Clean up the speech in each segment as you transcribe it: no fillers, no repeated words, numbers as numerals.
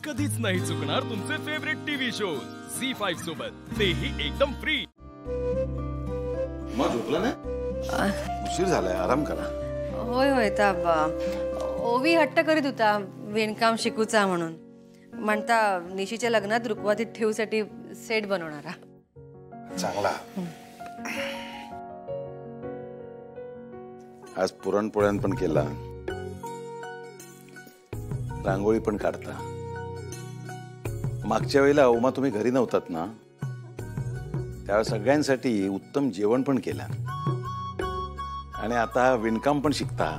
कधीच नाही चुकणार तुमचे फेवरेट टीव्ही शोज झी5 सोबत, तेही एकदम फ्री। मग झोपला ना? उशीर झालाय, आराम करा। होय होय ओवी हट्ट करीत होता विणकाम शिकूचा म्हणून। म्हणता निशीच्या लग्नात रुखवातीत ठेवूसाठी सेट बनवणारा। चांगला। आज पुरणपोळ्यान पण केला, रांगोळी पण काढता। मागच्या वेळेला उमा तुम्ही घरी नव्हतात ना, त्या सगळ्यांसाठी उत्तम जेवण पण केलं आणि आता विणकाम पण शिकता।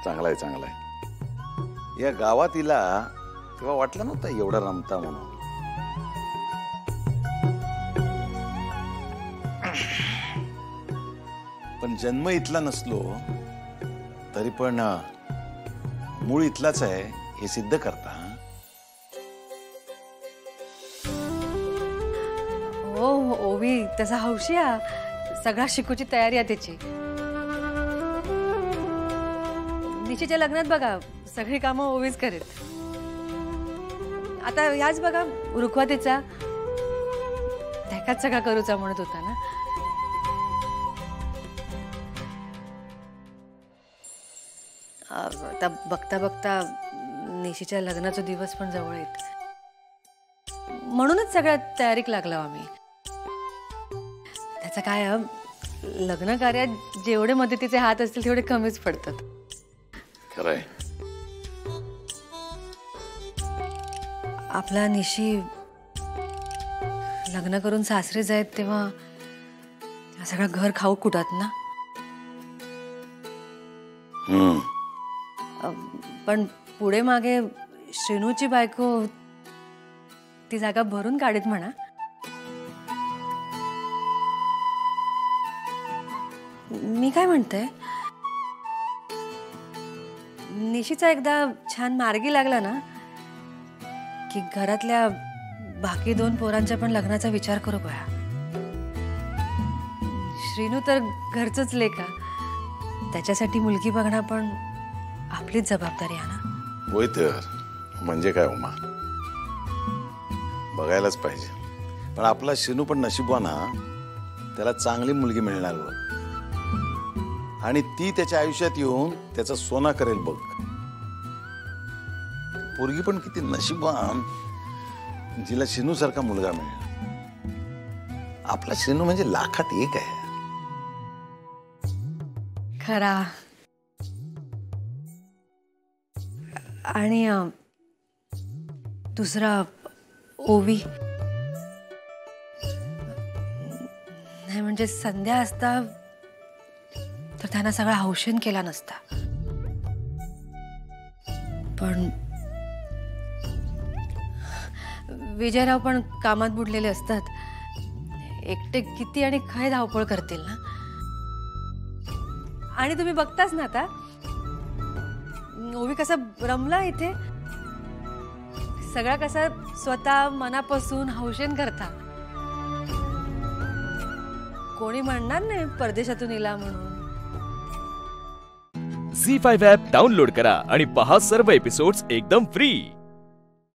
चांगलाय चांगलाय। या गावात तिला तेव्हा वाटलं नव्हतं एवढा रमता म्हणून। पण जन्म इथला नसलो तरी पण मूळ इथलाच आहे हे सिद्ध करता। हो ओवी तसा हौशी आहे, सगळा शिकूची तयारी आहे त्याची। निशीच्या लग्नात बघा सगळी कामं ओवीच करेत। आता याच बघा रुखवातीचा त्याकाच सगळा करूचा म्हणत होता ना। आता बघता बघता निशीच्या लग्नाचा दिवस पण जवळ येत, म्हणूनच सगळ्या तयारीक लागलो आम्ही। त्याचं काय लग्न कार्यात जेवढे मदतीचे हात असतील तेवढे कमीच पडतात। खरंय। आपला निशी लग्न करून सासरे जायत तेव्हा सगळं घर खाऊ कुटात ना। पण पुढे मागे श्रीनूची बायको ती जागा भरून काढीत म्हणा। मी काय म्हणते, निशीचा एकदा छान मार्गी लागला ना की घरातल्या बाकी 2 पोरांच्या पण लग्नाचा विचार करू बया। श्रीनू तर घरचंच लेका, त्याच्यासाठी मुलगी बघणं पण आपलीच जबाबदारी आहे ना। होय तर म्हणजे काय उमा, बघायलाच पाहिजे। पण आपला श्रीनू पण नशीबवाना, त्याला चांगली मुलगी मिळणार बघ, आणि ती त्याच्या आयुष्यात येऊन त्याचा सोना करेल बघ। पोरगी पण किती नशीबवान जिला श्रीनू सारखा मुलगा मिळेल। आपला श्रीनू म्हणजे लाखात एक आहे। खरा। आणि दुसरा ओवी नाही, म्हणजे संध्या असता तर त्यांना सगळा हौशेन केला नसता। पण विजयराव पण कामात बुडलेले असतात, एकटे किती आणि काय धावपळ करतील ना। आणि तुम्ही बघताच ना आता ओवी कसा रमला इथे, सगळा कसा स्वतः मनापासून हौशेन करता। कोणी म्हणणार नाही परदेशातून इला म्हणून। झी5 ॲप डाउनलोड करा आणि पहा सर्व एपिसोड्स एकदम फ्री।